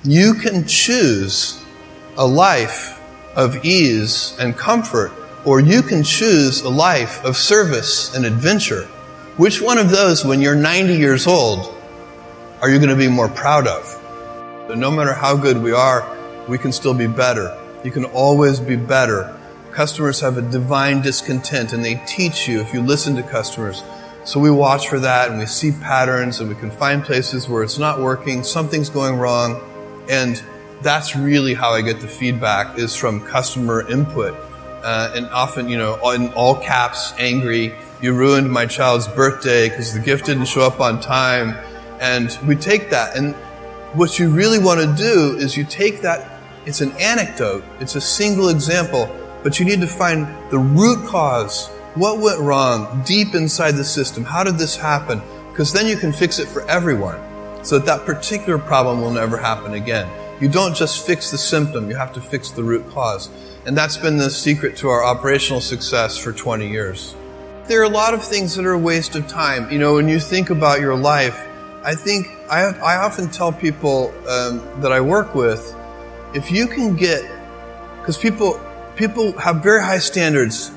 You can choose a life of ease and comfort, or you can choose a life of service and adventure. Which one of those, when you're 90 years old, are you going to be more proud of? So no matter how good we are, we can still be better. You can always be better. Customers have a divine discontent, and they teach you if you listen to customers. So we watch for that, and we see patterns, and we can find places where it's not working, something's going wrong, and that's really how I get the feedback, is from customer input. And often, in all caps, angry, you ruined my child's birthday because the gift didn't show up on time. And we take that, and what you really want to do is you take that, it's an anecdote, it's a single example, but you need to find the root cause. What went wrong deep inside the system? How did this happen? Because then you can fix it for everyone, so that particular problem will never happen again. You don't just fix the symptom, you have to fix the root cause. And that's been the secret to our operational success for 20 years. There are a lot of things that are a waste of time. When you think about your life, I often tell people that I work with, if you can get, because people have very high standards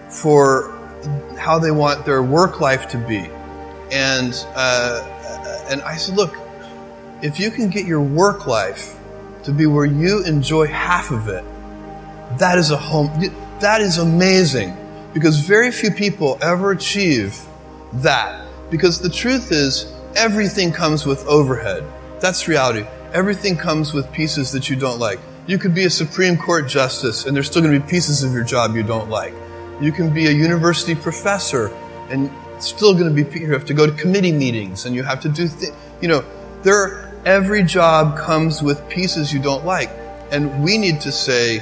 for how they want their work life to be. And I said, look, if you can get your work life to be where you enjoy half of it, that is amazing, because very few people ever achieve that. Because the truth is, everything comes with overhead. That's reality. Everything comes with pieces that you don't like. You could be a Supreme Court justice, and there's still going to be pieces of your job you don't like. You can be a university professor, and still going to be, you have to go to committee meetings, and you have to do every job comes with pieces you don't like. And we need to say,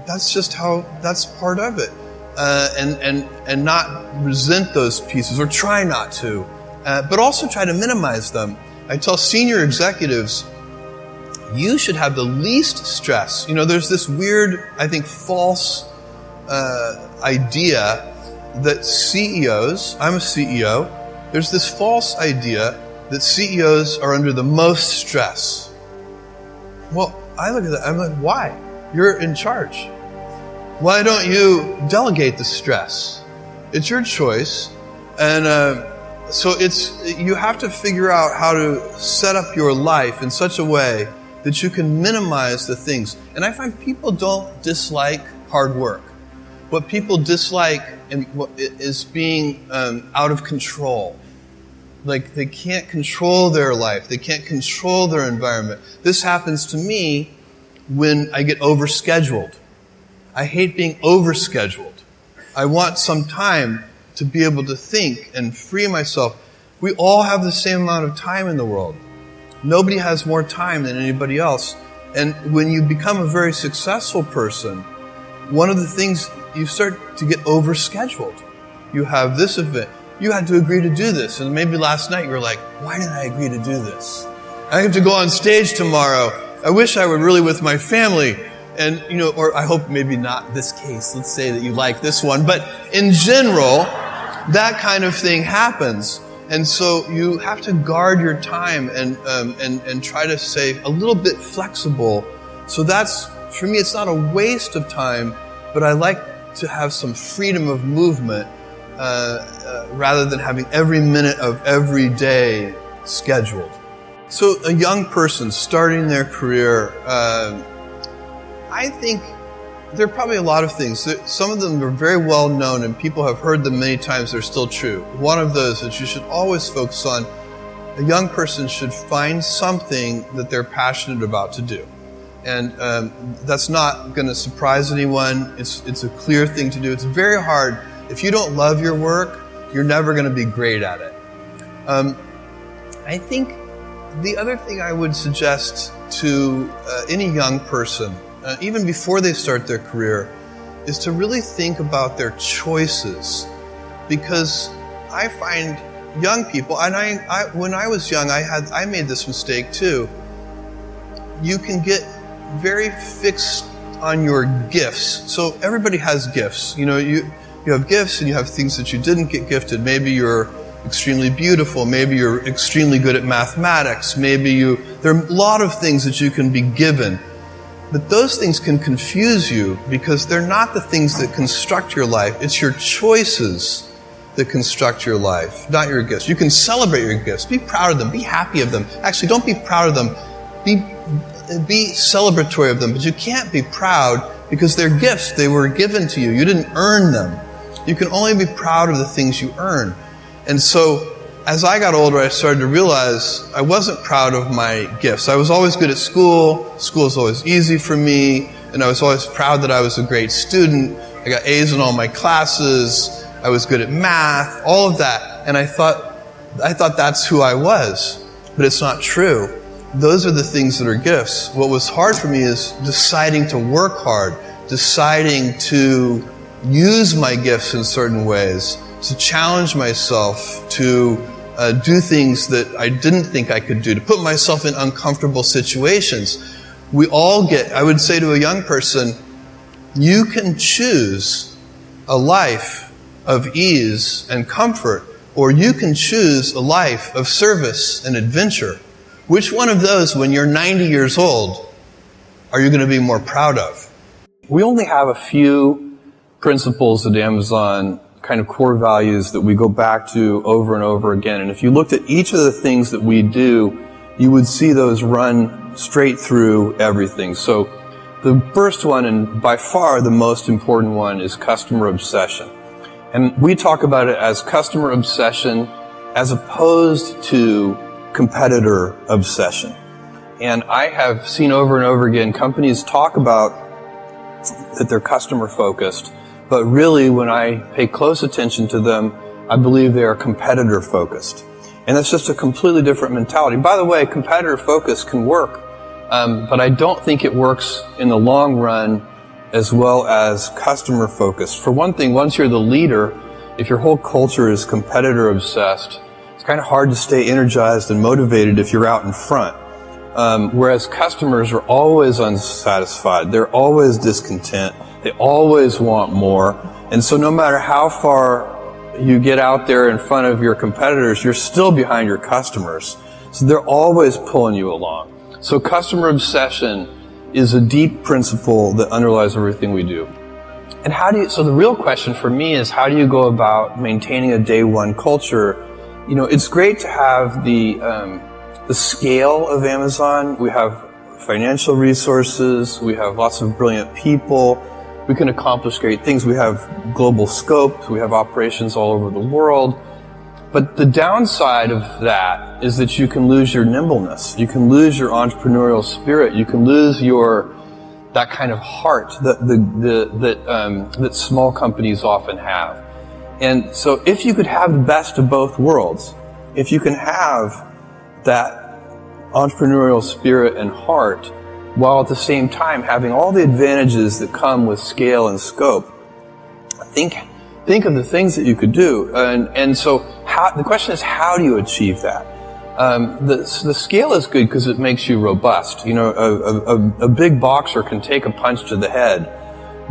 that's part of it. And not resent those pieces, or try not to, but also try to minimize them. I tell senior executives, you should have the least stress. There's this weird, I think, false idea that CEOs, I'm a CEO, there's this false idea that CEOs are under the most stress. Well, I look at that, I'm like, why? You're in charge. Why don't you delegate the stress? It's your choice. And so you have to figure out how to set up your life in such a way that you can minimize the things. And I find people don't dislike hard work. What people dislike is being out of control. Like, they can't control their life. They can't control their environment. This happens to me when I get overscheduled. I hate being overscheduled. I want some time to be able to think and free myself. We all have the same amount of time in the world. Nobody has more time than anybody else. And when you become a very successful person, one of the things, you start to get overscheduled. You have this event. You had to agree to do this. And maybe last night you were like, why did I agree to do this? I have to go on stage tomorrow. I wish I were really with my family. And, or I hope maybe not this case. Let's say that you like this one. But in general, that kind of thing happens. And so you have to guard your time and try to stay a little bit flexible. So that's, for me, it's not a waste of time, but I like to have some freedom of movement rather than having every minute of every day scheduled. So a young person starting their career, I think there are probably a lot of things. Some of them are very well known and people have heard them many times. They're still true. One of those that you should always focus on, a young person should find something that they're passionate about to do. And that's not going to surprise anyone. It's a clear thing to do. It's very hard. If you don't love your work, you're never going to be great at it. I think the other thing I would suggest to any young person, even before they start their career, is to really think about their choices. Because I find young people, and I when I was young, I made this mistake too. You can get very fixed on your gifts. So everybody has gifts. You have gifts and you have things that you didn't get gifted. Maybe you're extremely beautiful. Maybe you're extremely good at mathematics. There are a lot of things that you can be given. But those things can confuse you because they're not the things that construct your life. It's your choices that construct your life, not your gifts. You can celebrate your gifts. Be proud of them. Be happy of them. Actually, don't be proud of them. Be celebratory of them. But you can't be proud because they're gifts. They were given to you. You didn't earn them. You can only be proud of the things you earn. And so, as I got older, I started to realize I wasn't proud of my gifts. I was always good at school. School was always easy for me. And I was always proud that I was a great student. I got A's in all my classes. I was good at math, all of that. And I thought that's who I was. But it's not true. Those are the things that are gifts. What was hard for me is deciding to work hard, deciding to use my gifts in certain ways, to challenge myself, to do things that I didn't think I could do, to put myself in uncomfortable situations. I would say to a young person, you can choose a life of ease and comfort, or you can choose a life of service and adventure. Which one of those, when you're 90 years old, are you going to be more proud of? We only have a few principles at Amazon, kind of core values that we go back to over and over again. And if you looked at each of the things that we do, you would see those run straight through everything. So the first one, and by far the most important one, is customer obsession. And we talk about it as customer obsession as opposed to competitor obsession. And I have seen over and over again companies talk about that they're customer focused, but really when I pay close attention to them, I believe they are competitor focused. And that's just a completely different mentality. By the way, competitor focus can work, but I don't think it works in the long run as well as customer focused. For one thing, once you're the leader, if your whole culture is competitor obsessed, it's kind of hard to stay energized and motivated if you're out in front. Whereas customers are always unsatisfied. They're always discontent. They always want more. And so no matter how far you get out there in front of your competitors, you're still behind your customers. So they're always pulling you along. So customer obsession is a deep principle that underlies everything we do. And so the real question for me is, how do you go about maintaining a day one culture? You know, it's great to have the scale of Amazon. We have financial resources. We have lots of brilliant people. We can accomplish great things. We have global scope. We have operations all over the world. But the downside of that is that you can lose your nimbleness. You can lose your entrepreneurial spirit. You can lose that kind of heart that small companies often have. And so if you could have the best of both worlds, if you can have that entrepreneurial spirit and heart while at the same time having all the advantages that come with scale and scope, think of the things that you could do. And so the question is, how do you achieve that? The scale is good because it makes you robust. You know, a big boxer can take a punch to the head.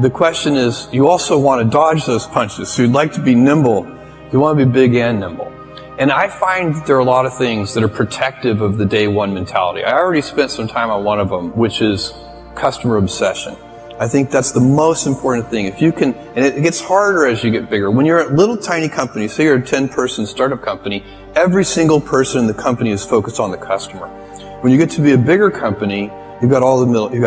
The question is, you also want to dodge those punches. So you'd like to be nimble. You want to be big and nimble. And I find that there are a lot of things that are protective of the day one mentality. I already spent some time on one of them, which is customer obsession. I think that's the most important thing. If you can, and it gets harder as you get bigger. When you're a little tiny company, say you're a 10-person startup company, every single person in the company is focused on the customer. When you get to be a bigger company, you've got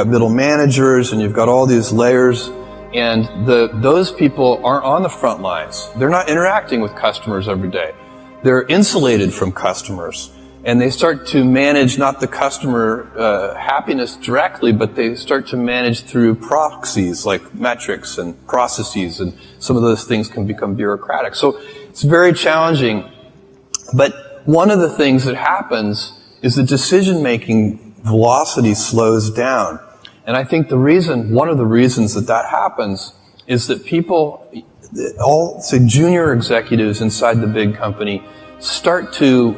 middle managers, and you've got all these layers, and those people aren't on the front lines. They're not interacting with customers every day. They're insulated from customers. And they start to manage not the customer happiness directly, but they start to manage through proxies like metrics and processes, and some of those things can become bureaucratic. So it's very challenging. But one of the things that happens is that decision-making velocity slows down. And I think one of the reasons that happens is that people, junior executives inside the big company, start to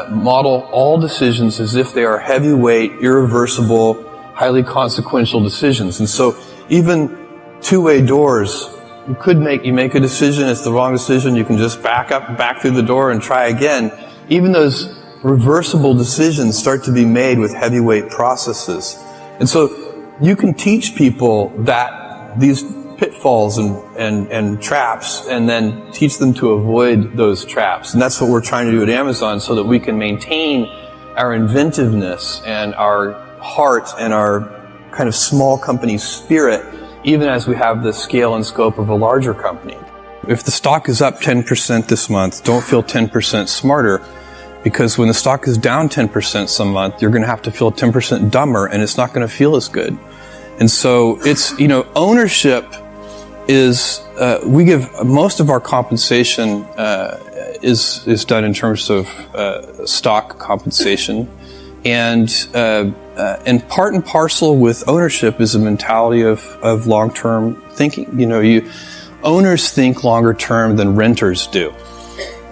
model all decisions as if they are heavyweight, irreversible, highly consequential decisions. And so even two-way doors you make a decision, it's the wrong decision, you can just back through the door and try again. Even those reversible decisions start to be made with heavyweight processes. And so you can teach people that these pitfalls and traps, and then teach them to avoid those traps. And that's what we're trying to do at Amazon, so that we can maintain our inventiveness and our heart and our kind of small company spirit, even as we have the scale and scope of a larger company. If the stock is up 10% this month, don't feel 10% smarter, because when the stock is down 10% some month, you're going to have to feel 10% dumber, and it's not going to feel as good. And so it's, ownership is, we give most of our compensation is done in terms of stock compensation, and part and parcel with ownership is a mentality of long-term thinking. Owners think longer term than renters do.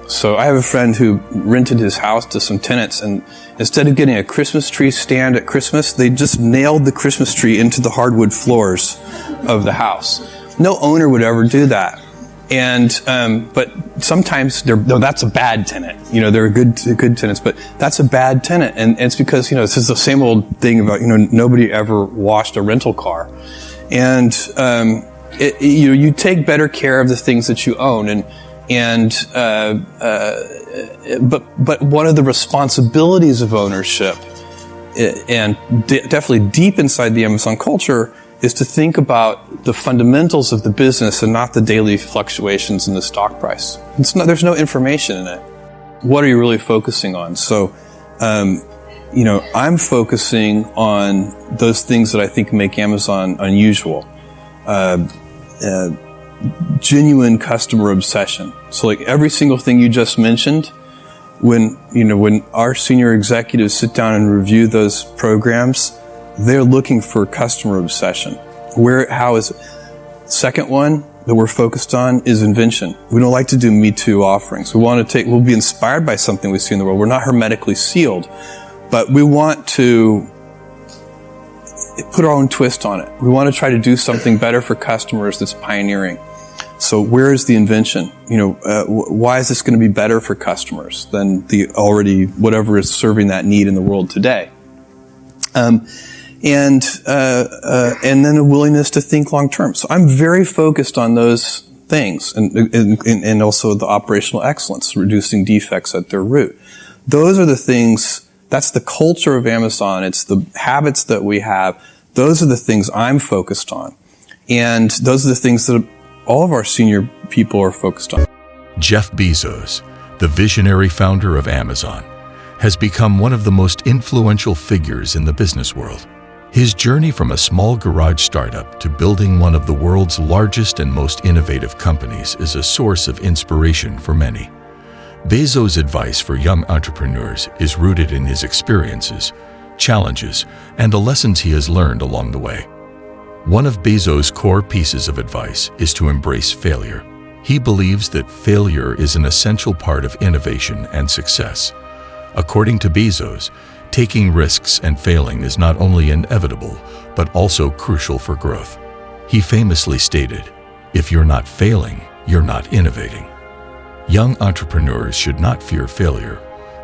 So I have a friend who rented his house to some tenants, and instead of getting a Christmas tree stand at Christmas, they just nailed the Christmas tree into the hardwood floors of the house. No owner would ever do that. And but sometimes that's a bad tenant. They're good tenants, but that's a bad tenant, and it's because this is the same old thing about nobody ever washed a rental car, and you take better care of the things that you own, but one of the responsibilities of ownership, and definitely deep inside the Amazon culture, is to think about the fundamentals of the business and not the daily fluctuations in the stock price. There's no information in it. What are you really focusing on? So, I'm focusing on those things that I think make Amazon unusual. Genuine customer obsession. So like every single thing you just mentioned, when our senior executives sit down and review those programs, they're looking for customer obsession. How is it? Second one that we're focused on is invention. We don't like to do Me Too offerings. We'll be inspired by something we see in the world. We're not hermetically sealed, but we want to put our own twist on it. We want to try to do something better for customers that's pioneering. So where is the invention? Why is this going to be better for customers than whatever is serving that need in the world today? And then a willingness to think long term. So I'm very focused on those things, and also the operational excellence, reducing defects at their root. Those are the things. That's the culture of Amazon. It's the habits that we have. Those are the things I'm focused on, and those are the things that all of our senior people are focused on. Jeff Bezos, the visionary founder of Amazon, has become one of the most influential figures in the business world. His journey from a small garage startup to building one of the world's largest and most innovative companies is a source of inspiration for many. Bezos' advice for young entrepreneurs is rooted in his experiences, challenges, and the lessons he has learned along the way. One of Bezos' core pieces of advice is to embrace failure. He believes that failure is an essential part of innovation and success. According to Bezos, taking risks and failing is not only inevitable, but also crucial for growth. He famously stated, "If you're not failing, you're not innovating." Young entrepreneurs should not fear failure,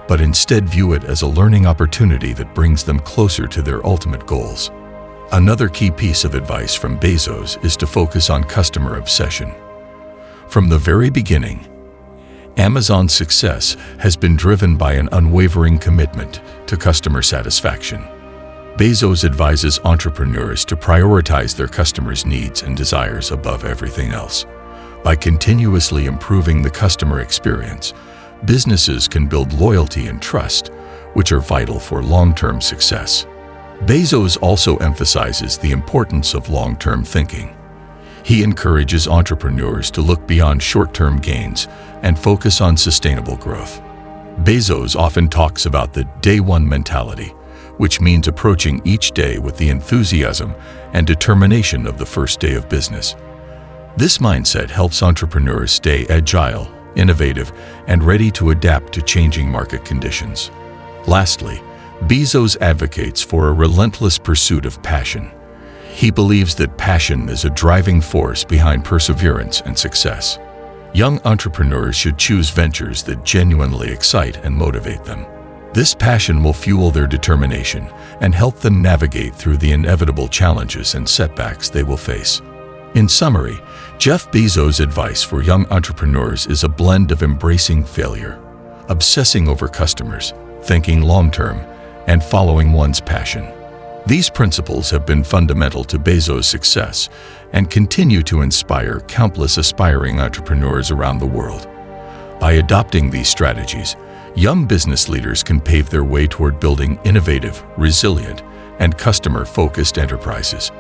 but instead view it as a learning opportunity that brings them closer to their ultimate goals. Another key piece of advice from Bezos is to focus on customer obsession. From the very beginning, Amazon's success has been driven by an unwavering commitment to customer satisfaction. Bezos advises entrepreneurs to prioritize their customers' needs and desires above everything else. By continuously improving the customer experience, businesses can build loyalty and trust, which are vital for long-term success. Bezos also emphasizes the importance of long-term thinking. He encourages entrepreneurs to look beyond short-term gains and focus on sustainable growth. Bezos often talks about the day one mentality, which means approaching each day with the enthusiasm and determination of the first day of business. This mindset helps entrepreneurs stay agile, innovative, and ready to adapt to changing market conditions. Lastly, Bezos advocates for a relentless pursuit of passion. He believes that passion is a driving force behind perseverance and success. Young entrepreneurs should choose ventures that genuinely excite and motivate them. This passion will fuel their determination and help them navigate through the inevitable challenges and setbacks they will face. In summary, Jeff Bezos' advice for young entrepreneurs is a blend of embracing failure, obsessing over customers, thinking long-term, and following one's passion. These principles have been fundamental to Bezos' success and continue to inspire countless aspiring entrepreneurs around the world. By adopting these strategies, young business leaders can pave their way toward building innovative, resilient, and customer-focused enterprises.